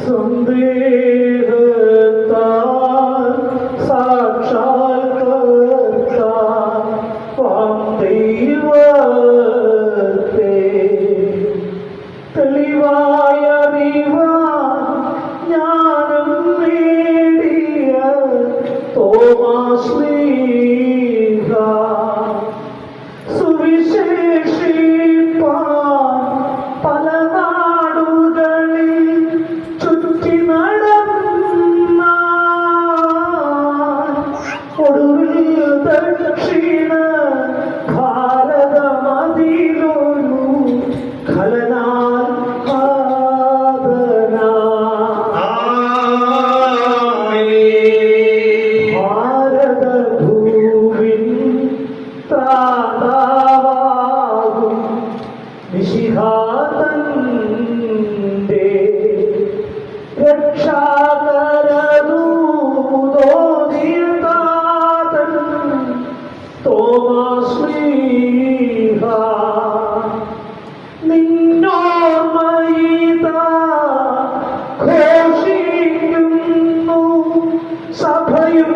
സന്ദേഹത്താൽ സാക്ഷാത്കർത്താൻ ദൈവത്തെ തെളിവായ ജ്ഞാനം നേടിയ തോമാസ് ശ്ലീഹ സുവിശേഷിപ്പാൻ പല നാടുകളിൽ ചുറ്റി നടന്ന ഒടുവിൽ ദക്ഷിണ ഭാരതമതിലൊരു ഖലനാൽ ഭാരതഭൂവിൻ ത്രാതാവാകും നിശിഹാതന്റെ രക്ഷാകരദൂതോദിതാതൻ തോമാസ് ശ്ലീഹ നിന്നോർമ്മയിതാ ഘോഷിക്കുന്നു സഭയും